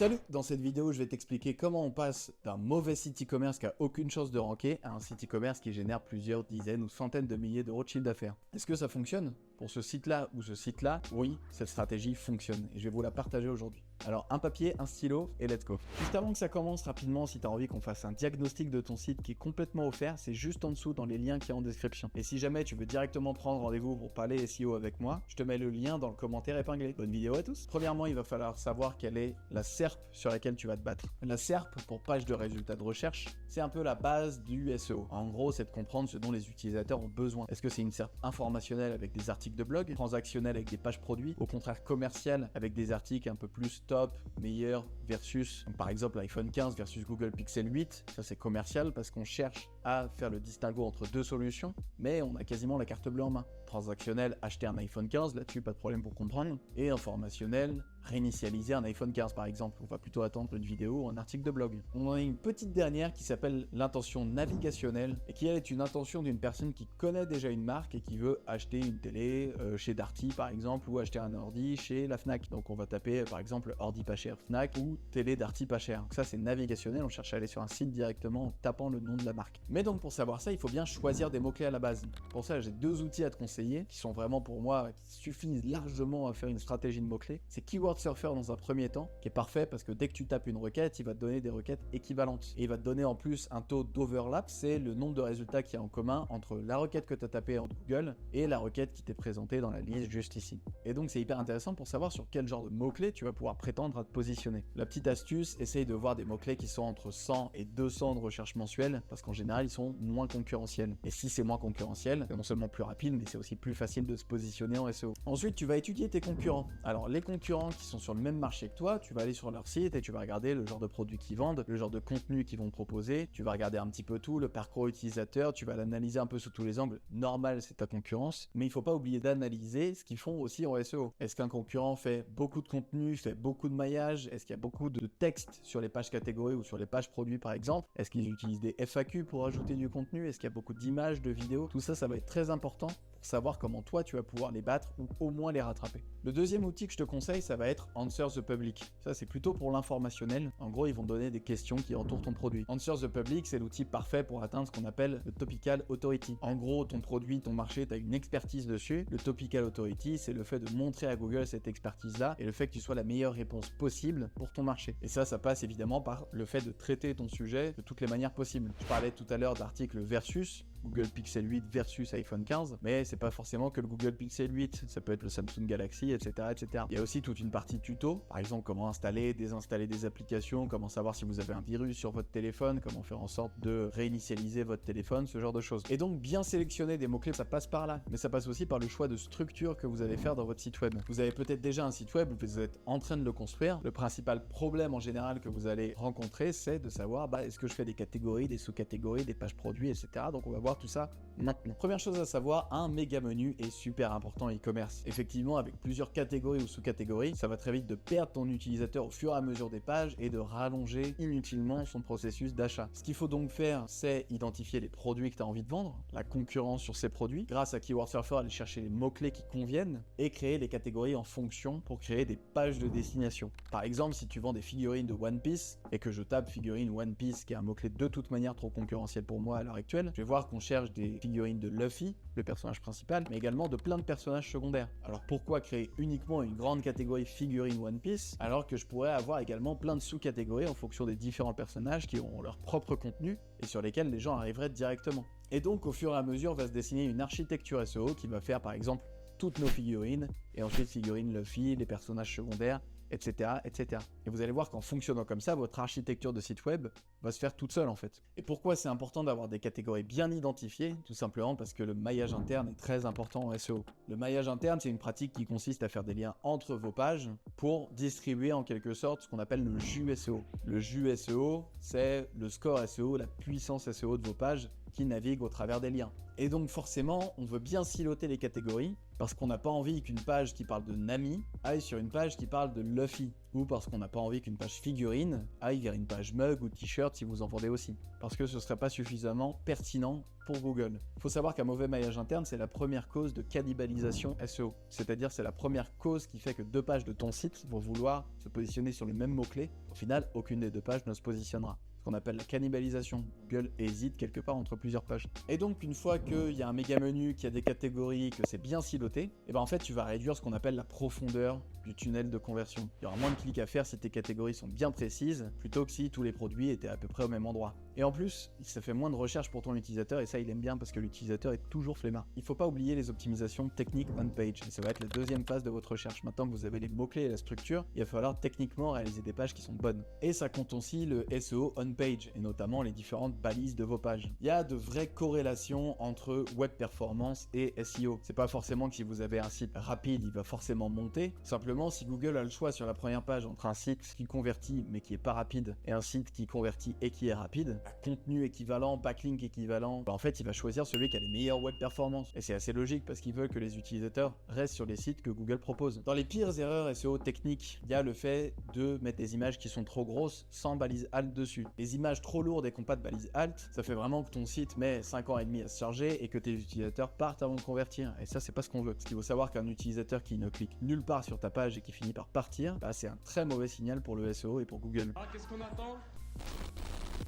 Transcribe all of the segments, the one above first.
Salut! Dans cette vidéo, je vais t'expliquer comment on passe d'un mauvais site e-commerce qui a aucune chance de ranker à un site e-commerce qui génère plusieurs dizaines ou centaines de milliers d'euros de chiffre d'affaires. Est-ce que ça fonctionne? Pour ce site-là ou ce site-là, oui, cette stratégie fonctionne et je vais vous la partager aujourd'hui. Alors un papier, un stylo et let's go. Juste avant que ça commence rapidement, si tu as envie qu'on fasse un diagnostic de ton site qui est complètement offert, c'est juste en dessous dans les liens qu'il y a en description. Et si jamais tu veux directement prendre rendez-vous pour parler SEO avec moi, je te mets le lien dans le commentaire épinglé. Bonne vidéo à tous. Premièrement, il va falloir savoir quelle est la SERP sur laquelle tu vas te battre. La SERP, pour page de résultats de recherche, c'est un peu la base du SEO. En gros, c'est de comprendre ce dont les utilisateurs ont besoin. Est-ce que c'est une SERP informationnelle avec des articles de blog, transactionnelle avec des pages produits, au contraire commerciale avec des articles un peu plus top, meilleur versus, par exemple l'iPhone 15 versus Google Pixel 8, ça c'est commercial parce qu'on cherche à faire le distinguo entre deux solutions, mais on a quasiment la carte bleue en main. Transactionnel, acheter un iPhone 15, là-dessus pas de problème pour comprendre, et informationnel, réinitialiser un iPhone 15 par exemple, on va plutôt attendre une vidéo ou un article de blog. On en a une petite dernière qui s'appelle l'intention navigationnelle, et qui elle est une intention d'une personne qui connaît déjà une marque et qui veut acheter une télé chez Darty par exemple, ou acheter un ordi chez la Fnac. Donc on va taper par exemple ordi pas cher Fnac ou télé Darty pas cher. Donc ça c'est navigationnel, on cherche à aller sur un site directement en tapant le nom de la marque. Mais donc pour savoir ça, il faut bien choisir des mots-clés à la base. Pour ça, j'ai deux outils à te conseiller qui sont vraiment pour moi, qui suffisent largement à faire une stratégie de mots-clés. C'est Keyword Surfer dans un premier temps, qui est parfait parce que dès que tu tapes une requête, il va te donner des requêtes équivalentes. Et il va te donner en plus un taux d'overlap, c'est le nombre de résultats qu'il y a en commun entre la requête que tu as tapée en Google et la requête qui t'est présentée dans la liste juste ici. Et donc c'est hyper intéressant pour savoir sur quel genre de mots-clés tu vas pouvoir prétendre à te positionner. La petite astuce, essaye de voir des mots-clés qui sont entre 100 et 200 de recherche mensuelle, parce qu'en général, ils sont moins concurrentiels. Et si c'est moins concurrentiel, c'est non seulement plus rapide, mais c'est aussi plus facile de se positionner en SEO. Ensuite, tu vas étudier tes concurrents. Alors, les concurrents qui sont sur le même marché que toi, tu vas aller sur leur site et tu vas regarder le genre de produits qu'ils vendent, le genre de contenu qu'ils vont proposer, tu vas regarder un petit peu tout, le parcours utilisateur, tu vas l'analyser un peu sous tous les angles. Normal, c'est ta concurrence, mais il faut pas oublier d'analyser ce qu'ils font aussi en SEO. Est-ce qu'un concurrent fait beaucoup de contenu, fait beaucoup de maillage? Est-ce qu'il y a beaucoup de texte sur les pages catégories ou sur les pages produits par exemple? Est-ce qu'ils utilisent des FAQ pour ajouter du contenu? Est-ce qu'il y a beaucoup d'images, de vidéos? Tout ça, ça va être très important pour savoir comment toi tu vas pouvoir les battre ou au moins les rattraper. Le deuxième outil que je te conseille, ça va être Answer the Public. Ça, c'est plutôt pour l'informationnel. En gros, ils vont donner des questions qui entourent ton produit. Answer the Public, c'est l'outil parfait pour atteindre ce qu'on appelle le Topical Authority. En gros, ton produit, ton marché, tu as une expertise dessus. Le Topical Authority, c'est le fait de montrer à Google cette expertise-là et le fait que tu sois la meilleure réponse possible pour ton marché. Et ça passe évidemment par le fait de traiter ton sujet de toutes les manières possibles. Je parlais tout à l'heure d'articles versus Google Pixel 8 versus iPhone 15, mais c'est pas forcément que le Google Pixel 8, ça peut être le Samsung Galaxy, etc., etc. Il y a aussi toute une partie tuto, par exemple comment installer, désinstaller des applications, comment savoir si vous avez un virus sur votre téléphone, comment faire en sorte de réinitialiser votre téléphone, ce genre de choses. Et donc bien sélectionner des mots-clés, ça passe par là, mais ça passe aussi par le choix de structure que vous allez faire dans votre site web. Vous avez peut-être déjà un site web, vous êtes en train de le construire. Le principal problème en général que vous allez rencontrer, c'est de savoir, est-ce que je fais des catégories, des sous-catégories, des pages produits, etc. Donc on va voir tout ça maintenant. Première chose à savoir, un méga menu est super important en e-commerce. Effectivement, avec plusieurs catégories ou sous-catégories, ça va très vite de perdre ton utilisateur au fur et à mesure des pages et de rallonger inutilement son processus d'achat. Ce qu'il faut donc faire, c'est identifier les produits que tu as envie de vendre, la concurrence sur ces produits, grâce à Keyword Surfer, aller chercher les mots-clés qui conviennent et créer les catégories en fonction pour créer des pages de destination. Par exemple, si tu vends des figurines de One Piece et que je tape figurine One Piece, qui est un mot-clé de toute manière trop concurrentiel pour moi à l'heure actuelle, je vais voir qu'on cherche des figurines de Luffy, le personnage principal, mais également de plein de personnages secondaires. Alors pourquoi créer uniquement une grande catégorie figurine One Piece, alors que je pourrais avoir également plein de sous-catégories en fonction des différents personnages qui ont leur propre contenu et sur lesquels les gens arriveraient directement. Et donc au fur et à mesure va se dessiner une architecture SEO qui va faire par exemple toutes nos figurines, et ensuite figurines Luffy, les personnages secondaires, etc., etc. Et vous allez voir qu'en fonctionnant comme ça, votre architecture de site web va se faire toute seule en fait. Et pourquoi c'est important d'avoir des catégories bien identifiées? Tout simplement parce que le maillage interne est très important en SEO. Le maillage interne, c'est une pratique qui consiste à faire des liens entre vos pages pour distribuer en quelque sorte ce qu'on appelle le jus SEO. Le jus SEO, c'est le score SEO, la puissance SEO de vos pages qui naviguent au travers des liens. Et donc forcément, on veut bien siloter les catégories Parce qu'on n'a pas envie qu'une page qui parle de Nami aille sur une page qui parle de Luffy. Ou parce qu'on n'a pas envie qu'une page figurine aille vers une page mug ou t-shirt si vous en vendez aussi. Parce que ce serait pas suffisamment pertinent pour Google. Il faut savoir qu'un mauvais maillage interne, c'est la première cause de cannibalisation SEO. C'est-à-dire, c'est la première cause qui fait que 2 pages de ton site vont vouloir se positionner sur le même mot-clé. Au final, aucune des 2 pages ne se positionnera. Ce qu'on appelle la cannibalisation. Google hésite quelque part entre plusieurs pages. Et donc, une fois qu'il y a un méga menu, qu'il y a des catégories, que c'est bien siloté, et ben en fait, tu vas réduire ce qu'on appelle la profondeur du tunnel de conversion. Il y aura moins de clics à faire si tes catégories sont bien précises, plutôt que si tous les produits étaient à peu près au même endroit. Et en plus, ça fait moins de recherche pour ton utilisateur, et ça, il aime bien parce que l'utilisateur est toujours flemmard. Il ne faut pas oublier les optimisations techniques on-page, et ça va être la deuxième phase de votre recherche. Maintenant que vous avez les mots-clés et la structure, il va falloir techniquement réaliser des pages qui sont bonnes. Et ça compte aussi le SEO on-page, et notamment les différentes balises de vos pages. Il y a de vraies corrélations entre web performance et SEO. C'est pas forcément que si vous avez un site rapide, il va forcément monter. Simplement, si Google a le choix sur la première page entre un site qui convertit mais qui est pas rapide et un site qui convertit et qui est rapide, contenu équivalent, backlink équivalent, en fait il va choisir celui qui a les meilleures web performances. Et c'est assez logique parce qu'ils veulent que les utilisateurs restent sur les sites que Google propose. Dans les pires erreurs SEO techniques, il y a le fait de mettre des images qui sont trop grosses sans balise alt dessus. Les images trop lourdes et qui n'ont pas de balise alt, ça fait vraiment que ton site met 5 ans et demi à se charger et que tes utilisateurs partent avant de convertir. Et ça, c'est pas ce qu'on veut. Parce qu'il faut savoir qu'un utilisateur qui ne clique nulle part sur ta page et qui finit par partir, bah, c'est un très mauvais signal pour le SEO et pour Google. Ah, qu'est-ce qu'on attend ?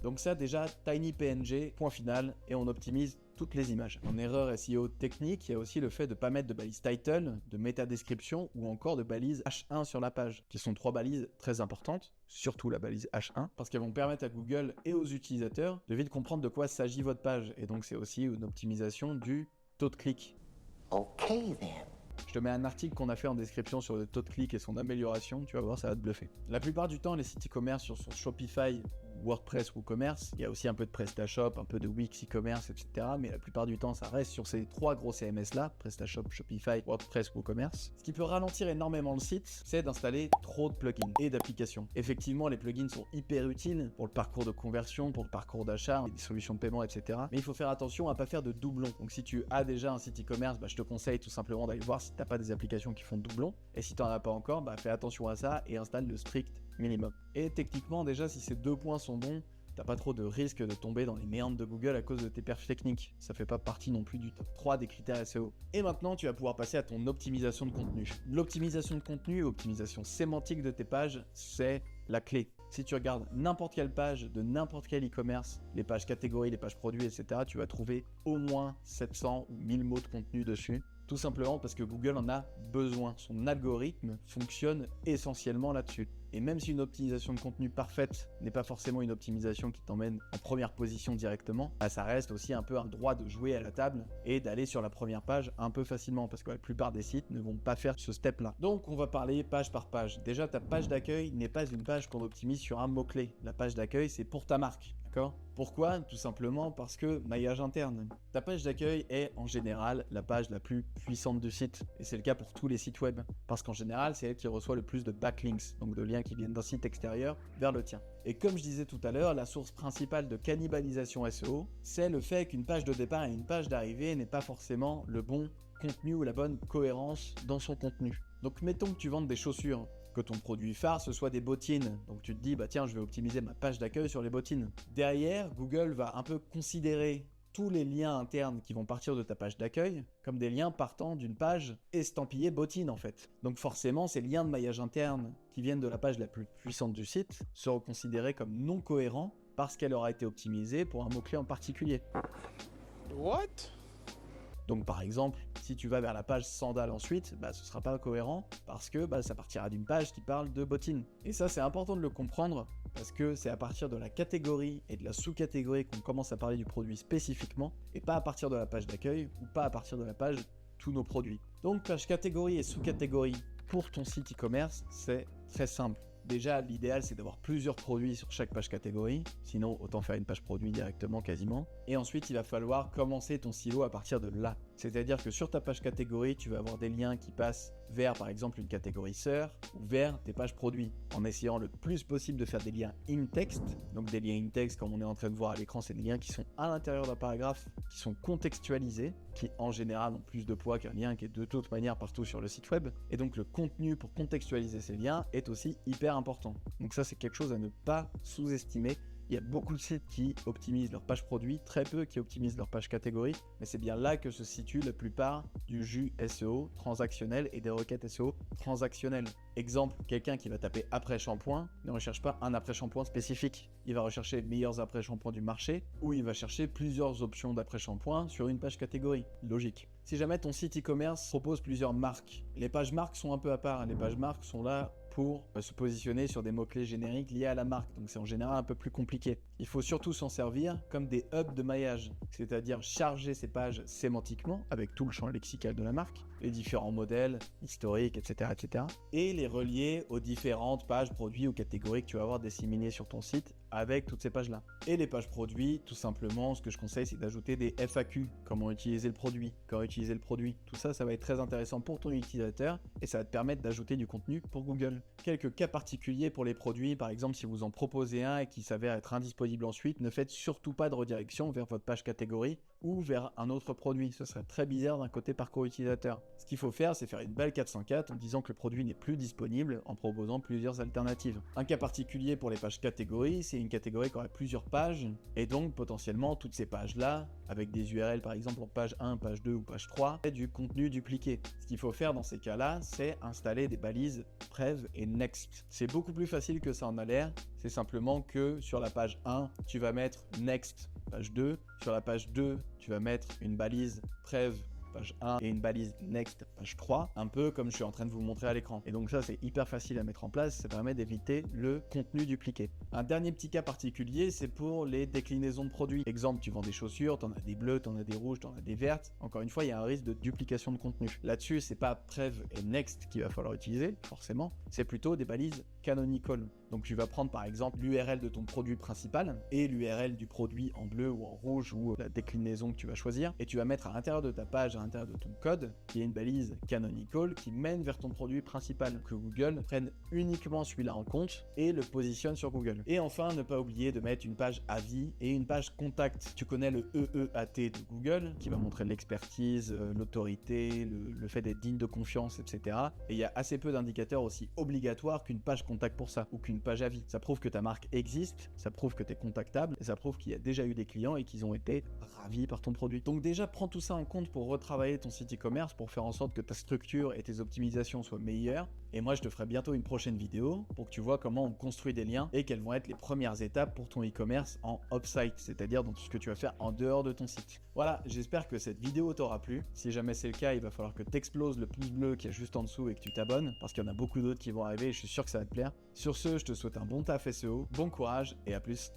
Donc ça déjà, TinyPNG, point final, et on optimise toutes les images. En erreur SEO technique, il y a aussi le fait de ne pas mettre de balise title, de métadescription ou encore de balise H1 sur la page, qui sont 3 balises très importantes, surtout la balise H1, parce qu'elles vont permettre à Google et aux utilisateurs de vite comprendre de quoi s'agit votre page. Et donc c'est aussi une optimisation du taux de clic. Ok, then. Je te mets un article qu'on a fait en description sur le taux de clic et son amélioration, tu vas voir, ça va te bluffer. La plupart du temps, les sites e-commerce sur Shopify, WordPress, WooCommerce, il y a aussi un peu de PrestaShop, un peu de Wix e-commerce, etc. Mais la plupart du temps, ça reste sur ces 3 gros CMS là, PrestaShop, Shopify, WordPress, WooCommerce. Ce qui peut ralentir énormément le site, c'est d'installer trop de plugins et d'applications. Effectivement, les plugins sont hyper utiles pour le parcours de conversion, pour le parcours d'achat, des solutions de paiement, etc. Mais il faut faire attention à ne pas faire de doublons. Donc si tu as déjà un site e-commerce, je te conseille tout simplement d'aller voir si tu n'as pas des applications qui font doublons. Et si tu n'en as pas encore, fais attention à ça et installe le strict minimum. Et techniquement, déjà, si ces 2 points sont bons, t'as pas trop de risque de tomber dans les méandres de Google à cause de tes perfs techniques. Ça fait pas partie non plus du top 3 des critères SEO. Et maintenant, tu vas pouvoir passer à ton optimisation de contenu. L'optimisation de contenu, optimisation sémantique de tes pages, c'est la clé. Si tu regardes n'importe quelle page de n'importe quel e-commerce, les pages catégories, les pages produits, etc., tu vas trouver au moins 700 ou 1000 mots de contenu dessus. Tout simplement parce que Google en a besoin. Son algorithme fonctionne essentiellement là-dessus. Et même si une optimisation de contenu parfaite n'est pas forcément une optimisation qui t'emmène en première position directement, ça reste aussi un peu un droit de jouer à la table et d'aller sur la première page un peu facilement parce que la plupart des sites ne vont pas faire ce step-là. Donc on va parler page par page. Déjà, ta page d'accueil n'est pas une page qu'on optimise sur un mot-clé. La page d'accueil, c'est pour ta marque. D'accord ? Pourquoi ? Tout simplement parce que maillage interne. Ta page d'accueil est en général la page la plus puissante du site. Et c'est le cas pour tous les sites web. Parce qu'en général, c'est elle qui reçoit le plus de backlinks, donc de liens qui viennent d'un site extérieur vers le tien. Et comme je disais tout à l'heure, la source principale de cannibalisation SEO, c'est le fait qu'une page de départ et une page d'arrivée n'est pas forcément le bon contenu ou la bonne cohérence dans son contenu. Donc mettons que tu vendes des chaussures, que ton produit phare ce soit des bottines. Donc tu te dis, tiens, je vais optimiser ma page d'accueil sur les bottines. Derrière, Google va un peu considérer tous les liens internes qui vont partir de ta page d'accueil comme des liens partant d'une page estampillée bottine en fait. Donc forcément, ces liens de maillage interne qui viennent de la page la plus puissante du site seront considérés comme non cohérents parce qu'elle aura été optimisée pour un mot-clé en particulier. What ? Donc par exemple, si tu vas vers la page sandales ensuite, ce sera pas cohérent parce que ça partira d'une page qui parle de bottines. Et ça, c'est important de le comprendre parce que c'est à partir de la catégorie et de la sous-catégorie qu'on commence à parler du produit spécifiquement et pas à partir de la page d'accueil ou pas à partir de la page tous nos produits. Donc page catégorie et sous-catégorie pour ton site e-commerce, c'est très simple. Déjà, l'idéal, c'est d'avoir plusieurs produits sur chaque page catégorie. Sinon, autant faire une page produit directement, quasiment. Et ensuite, il va falloir commencer ton silo à partir de là. C'est-à-dire que sur ta page catégorie, tu vas avoir des liens qui passent vers par exemple une catégorie sœur ou vers tes pages produits, en essayant le plus possible de faire des liens in-text. Donc des liens in-text, comme on est en train de voir à l'écran, c'est des liens qui sont à l'intérieur d'un paragraphe, qui sont contextualisés, qui en général ont plus de poids qu'un lien qui est de toute manière partout sur le site web. Et donc le contenu pour contextualiser ces liens est aussi hyper important. Donc ça, c'est quelque chose à ne pas sous-estimer. Il y a beaucoup de sites qui optimisent leur page produit, très peu qui optimisent leur page catégorie, mais c'est bien là que se situe la plupart du jus SEO transactionnel et des requêtes SEO transactionnelles. Exemple, quelqu'un qui va taper après-shampoing ne recherche pas un après-shampoing spécifique. Il va rechercher les meilleurs après-shampoings du marché ou il va chercher plusieurs options d'après-shampoing sur une page catégorie. Logique. Si jamais ton site e-commerce propose plusieurs marques, les pages marques sont un peu à part. Les pages marques sont là pour se positionner sur des mots-clés génériques liés à la marque. Donc c'est en général un peu plus compliqué. Il faut surtout s'en servir comme des hubs de maillage, c'est-à-dire charger ces pages sémantiquement avec tout le champ lexical de la marque, les différents modèles, historiques, etc. et les relier aux différentes pages produits ou catégories que tu vas avoir disséminées sur ton site avec toutes ces pages-là. Et les pages produits, tout simplement, ce que je conseille, c'est d'ajouter des FAQ, comment utiliser le produit, quand utiliser le produit. Tout ça, ça va être très intéressant pour ton utilisateur et ça va te permettre d'ajouter du contenu pour Google. Quelques cas particuliers pour les produits, par exemple, si vous en proposez un et qui s'avère être indisponible ensuite, ne faites surtout pas de redirection vers votre page catégorie ou vers un autre produit. Ce serait très bizarre d'un côté parcours utilisateur. Ce qu'il faut faire, c'est faire une belle 404 en disant que le produit n'est plus disponible en proposant plusieurs alternatives. Un cas particulier pour les pages catégories, c'est une catégorie qui aurait plusieurs pages et donc potentiellement toutes ces pages-là, avec des URL par exemple en page 1, page 2 ou page 3, c'est du contenu dupliqué. Ce qu'il faut faire dans ces cas-là, c'est installer des balises Prev et Next. C'est beaucoup plus facile que ça en a l'air, c'est simplement que sur la page 1, tu vas mettre Next page 2, sur la page 2, tu vas mettre une balise Prev page 1 et une balise Next page 3, un peu comme je suis en train de vous montrer à l'écran. Et donc ça, c'est hyper facile à mettre en place, ça permet d'éviter le contenu dupliqué. Un dernier petit cas particulier, c'est pour les déclinaisons de produits. Exemple, tu vends des chaussures, t'en as des bleues, t'en as des rouges, t'en as des vertes. Encore une fois, il y a un risque de duplication de contenu. Là-dessus, c'est pas Prev et Next qu'il va falloir utiliser, forcément, c'est plutôt des balises canonical. Donc tu vas prendre par exemple l'URL de ton produit principal et l'URL du produit en bleu ou en rouge ou la déclinaison que tu vas choisir et tu vas mettre à l'intérieur de ta page, à l'intérieur de ton code, qui est une balise canonical qui mène vers ton produit principal, que Google prenne uniquement celui-là en compte et le positionne sur Google. Et enfin, ne pas oublier de mettre une page avis et une page contact. Tu connais le EEAT de Google qui va montrer l'expertise, l'autorité, le fait d'être digne de confiance, etc. Et il y a assez peu d'indicateurs aussi obligatoires qu'une page contact pour ça ou qu'une page avis. Ça prouve que ta marque existe, ça prouve que tu es contactable et ça prouve qu'il y a déjà eu des clients et qu'ils ont été ravis par ton produit. Donc déjà, prends tout ça en compte pour retravailler ton site e-commerce pour faire en sorte que ta structure et tes optimisations soient meilleures. Et moi, je te ferai bientôt une prochaine vidéo pour que tu vois comment on construit des liens et quelles vont être les premières étapes pour ton e-commerce en off-site, c'est-à-dire dans tout ce que tu vas faire en dehors de ton site. Voilà, j'espère que cette vidéo t'aura plu. Si jamais c'est le cas, il va falloir que tu exploses le pouce bleu qui est juste en dessous et que tu t'abonnes parce qu'il y en a beaucoup d'autres qui vont arriver et je suis sûr que ça va te plaire. Sur ce, je te souhaite un bon taf SEO, bon courage et à plus.